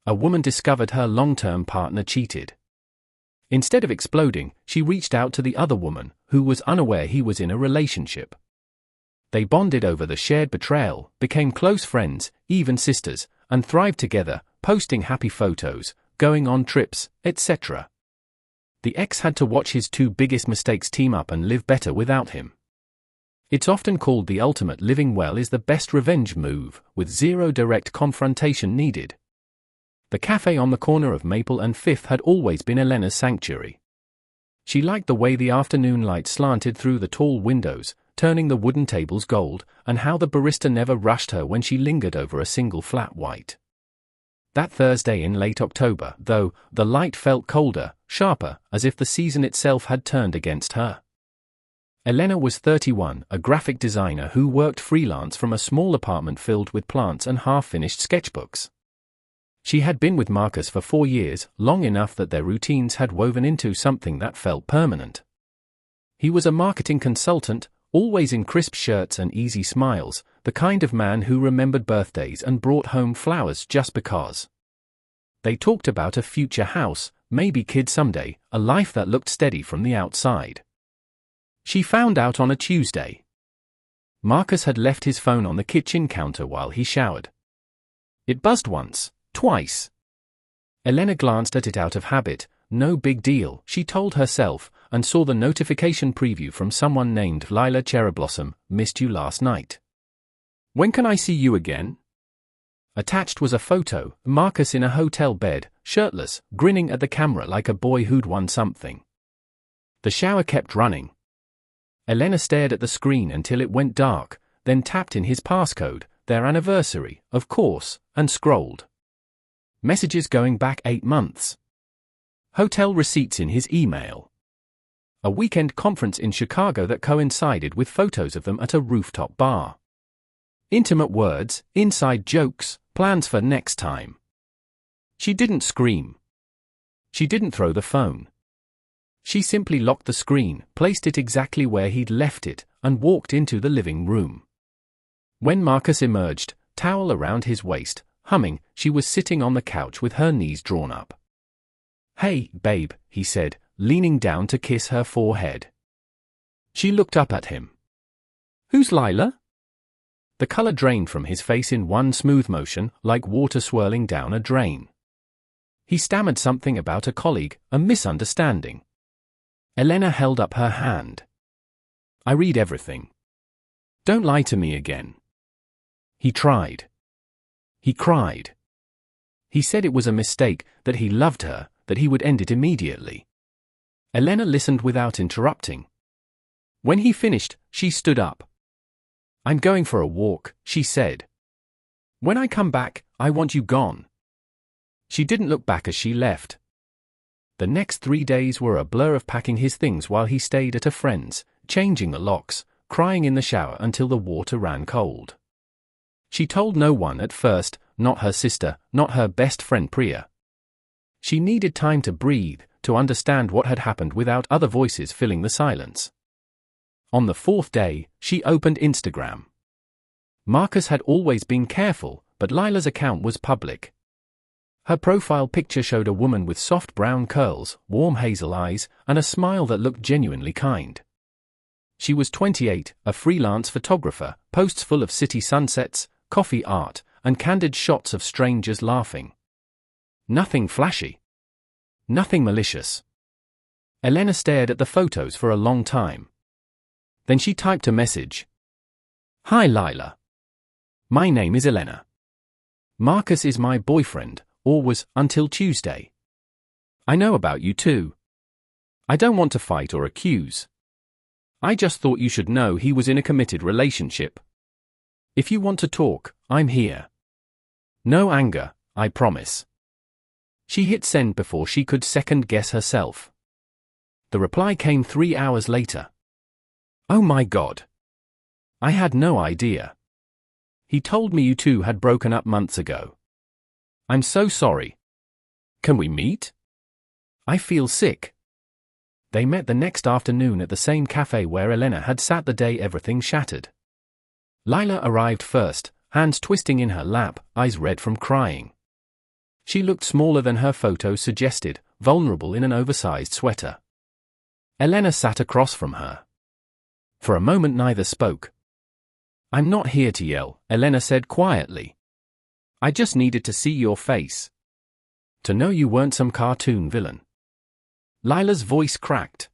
a woman discovered her long-term partner cheated. Instead of exploding, she reached out to the other woman, who was unaware he was in a relationship. They bonded over the shared betrayal, became close friends, even sisters, and thrived together, posting happy photos, going on trips, etc. The ex had to watch his two biggest mistakes team up and live better without him. It's often called the ultimate living well is the best revenge move, with zero direct confrontation needed. The cafe on the corner of Maple and Fifth had always been Elena's sanctuary. She liked the way the afternoon light slanted through the tall windows, turning the wooden tables gold, and how the barista never rushed her when she lingered over a single flat white. That Thursday in late October, though, the light felt colder, sharper, as if the season itself had turned against her. Elena was 31, a graphic designer who worked freelance from a small apartment filled with plants and half-finished sketchbooks. She had been with Marcus for 4 years, long enough that their routines had woven into something that felt permanent. He was a marketing consultant, always in crisp shirts and easy smiles, the kind of man who remembered birthdays and brought home flowers just because. They talked about a future house, maybe kids someday, a life that looked steady from the outside. She found out on a Tuesday. Marcus had left his phone on the kitchen counter while he showered. It buzzed once, twice. Elena glanced at it out of habit. No big deal, she told herself, and saw the notification preview from someone named Lila Cherryblossom, missed you last night. When can I see you again? Attached was a photo, Marcus in a hotel bed, shirtless, grinning at the camera like a boy who'd won something. The shower kept running. Elena stared at the screen until it went dark, then tapped in his passcode, their anniversary, of course, and scrolled. Messages going back 8 months. Hotel receipts in his email. A weekend conference in Chicago that coincided with photos of them at a rooftop bar. Intimate words, inside jokes, plans for next time. She didn't scream. She didn't throw the phone. She simply locked the screen, placed it exactly where he'd left it, and walked into the living room. When Marcus emerged, towel around his waist, humming, she was sitting on the couch with her knees drawn up. "Hey, babe," he said, leaning down to kiss her forehead. She looked up at him. "Who's Lila?" The color drained from his face in one smooth motion, like water swirling down a drain. He stammered something about a colleague, a misunderstanding. Elena held up her hand. "I read everything. Don't lie to me again." He tried. He cried. He said it was a mistake, that he loved her, that he would end it immediately. Elena listened without interrupting. When he finished, she stood up. "I'm going for a walk," she said. "When I come back, I want you gone." She didn't look back as she left. The next 3 days were a blur of packing his things while he stayed at a friend's, changing the locks, crying in the shower until the water ran cold. She told no one at first, not her sister, not her best friend Priya. She needed time to breathe, to understand what had happened without other voices filling the silence. On the 4th day, she opened Instagram. Marcus had always been careful, but Lila's account was public. Her profile picture showed a woman with soft brown curls, warm hazel eyes, and a smile that looked genuinely kind. She was 28, a freelance photographer, posts full of city sunsets, coffee art, and candid shots of strangers laughing. Nothing flashy. Nothing malicious. Elena stared at the photos for a long time. Then she typed a message. "Hi Lila. My name is Elena. Marcus is my boyfriend, or was, until Tuesday. I know about you too. I don't want to fight or accuse. I just thought you should know he was in a committed relationship. If you want to talk, I'm here. No anger, I promise." She hit send before she could second-guess herself. The reply came 3 hours later. "Oh my God. I had no idea. He told me you two had broken up months ago. I'm so sorry. Can we meet? I feel sick." They met the next afternoon at the same cafe where Elena had sat the day everything shattered. Lila arrived first, hands twisting in her lap, eyes red from crying. She looked smaller than her photo suggested, vulnerable in an oversized sweater. Elena sat across from her. For a moment neither spoke. "I'm not here to yell," Elena said quietly. "I just needed to see your face. To know you weren't some cartoon villain." Lila's voice cracked.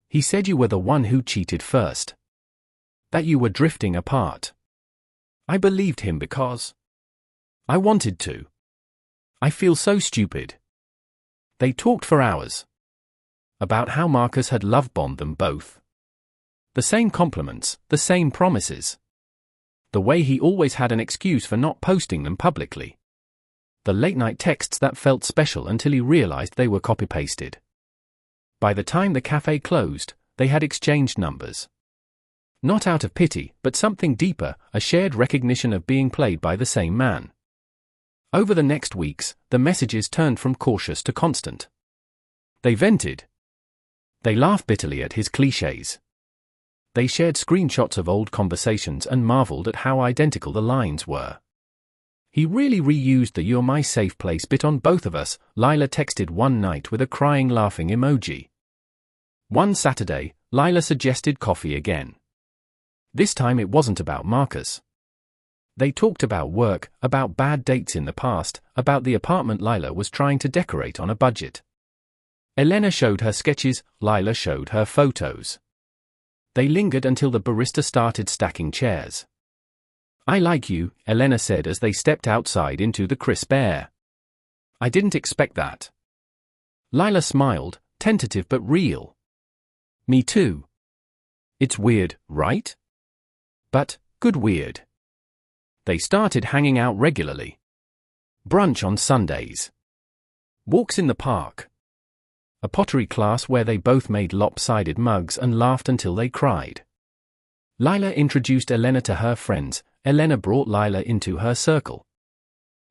"He said you were the one who cheated first. That you were drifting apart. I believed him because I wanted to. I feel so stupid." They talked for hours. About how Marcus had love-bombed them both. The same compliments, the same promises. The way he always had an excuse for not posting them publicly. The late-night texts that felt special until he realized they were copy-pasted. By the time the cafe closed, they had exchanged numbers. Not out of pity, but something deeper, a shared recognition of being played by the same man. Over the next weeks, the messages turned from cautious to constant. They vented. They laughed bitterly at his clichés. They shared screenshots of old conversations and marveled at how identical the lines were. "He really reused the 'you're my safe place' bit on both of us," Lila texted one night with a crying laughing emoji. One Saturday, Lila suggested coffee again. This time it wasn't about Marcus. They talked about work, about bad dates in the past, about the apartment Lila was trying to decorate on a budget. Elena showed her sketches, Lila showed her photos. They lingered until the barista started stacking chairs. "I like you," Elena said as they stepped outside into the crisp air. "I didn't expect that." Lila smiled, tentative but real. "Me too. It's weird, right? But good weird." They started hanging out regularly. Brunch on Sundays. Walks in the park. A pottery class where they both made lopsided mugs and laughed until they cried. Lila introduced Elena to her friends. Elena brought Lila into her circle.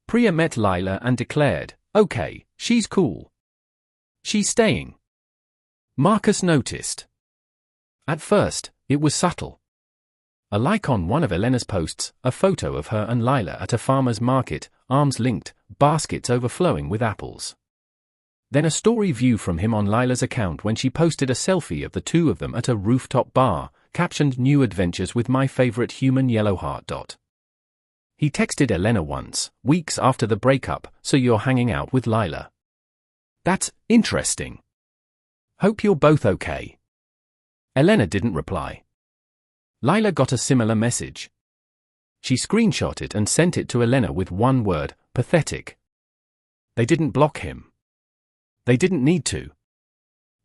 Priya met Lila and declared, "Okay, she's cool. She's staying." Marcus noticed. At first, it was subtle. A like on one of Elena's posts, a photo of her and Lila at a farmer's market, arms linked, baskets overflowing with apples. Then a story view from him on Lila's account when she posted a selfie of the two of them at a rooftop bar, captioned "New Adventures with my favorite human yellow heart." He texted Elena once, weeks after the breakup, "So you're hanging out with Lila. That's interesting. Hope you're both okay." Elena didn't reply. Lila got a similar message. She screenshot it and sent it to Elena with one word, "pathetic." They didn't block him. They didn't need to.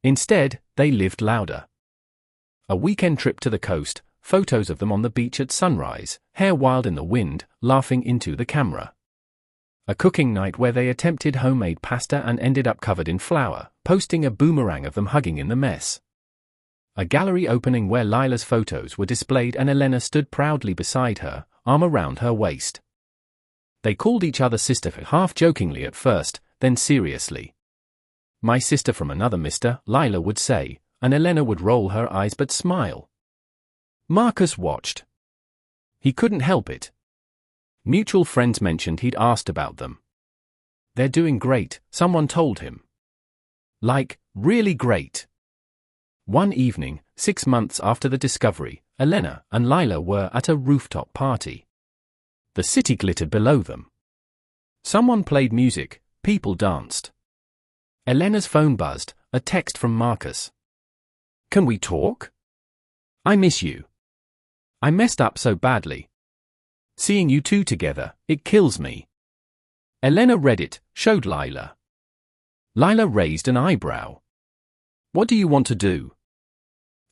Instead, they lived louder. A weekend trip to the coast, photos of them on the beach at sunrise, hair wild in the wind, laughing into the camera. A cooking night where they attempted homemade pasta and ended up covered in flour, posting a boomerang of them hugging in the mess. A gallery opening where Lila's photos were displayed and Elena stood proudly beside her, arm around her waist. They called each other sister half-jokingly at first, then seriously. "My sister from another mister," Lila would say, and Elena would roll her eyes but smile. Marcus watched. He couldn't help it. Mutual friends mentioned he'd asked about them. "They're doing great," someone told him. Like, really great. One evening, 6 months after the discovery, Elena and Lila were at a rooftop party. The city glittered below them. Someone played music, people danced. Elena's phone buzzed, a text from Marcus. "Can we talk? I miss you. I messed up so badly. Seeing you two together, it kills me." Elena read it, showed Lila. Lila raised an eyebrow. "What do you want to do?"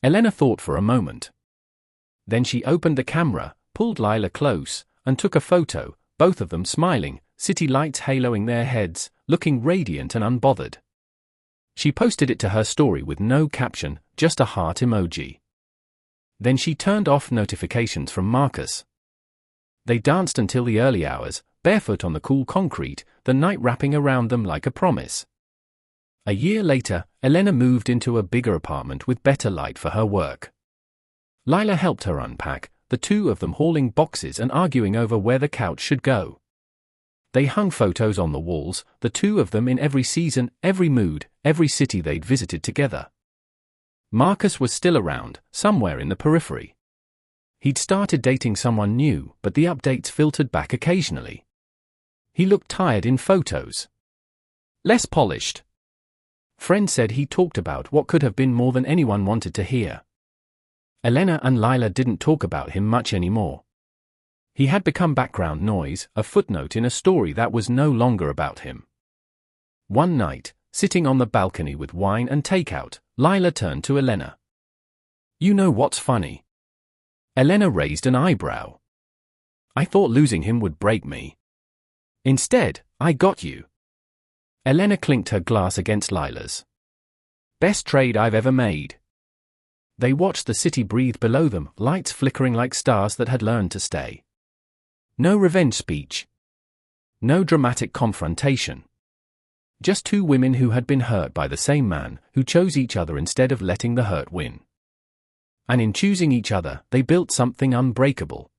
Elena thought for a moment. Then she opened the camera, pulled Lila close, and took a photo, both of them smiling, city lights haloing their heads, looking radiant and unbothered. She posted it to her story with no caption, just a heart emoji. Then she turned off notifications from Marcus. They danced until the early hours, barefoot on the cool concrete, the night wrapping around them like a promise. A year later, Elena moved into a bigger apartment with better light for her work. Lila helped her unpack, the two of them hauling boxes and arguing over where the couch should go. They hung photos on the walls, the two of them in every season, every mood, every city they'd visited together. Marcus was still around, somewhere in the periphery. He'd started dating someone new, but the updates filtered back occasionally. He looked tired in photos. Less polished. Friends said he talked about what could have been more than anyone wanted to hear. Elena and Lila didn't talk about him much anymore. He had become background noise, a footnote in a story that was no longer about him. One night, sitting on the balcony with wine and takeout, Lila turned to Elena. "You know what's funny?" Elena raised an eyebrow. "I thought losing him would break me. Instead, I got you." Elena clinked her glass against Lila's. "Best trade I've ever made." They watched the city breathe below them, lights flickering like stars that had learned to stay. No revenge speech. No dramatic confrontation. Just two women who had been hurt by the same man, who chose each other instead of letting the hurt win. And in choosing each other, they built something unbreakable.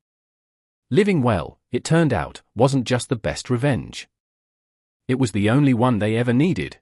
Living well, it turned out, wasn't just the best revenge. It was the only one they ever needed.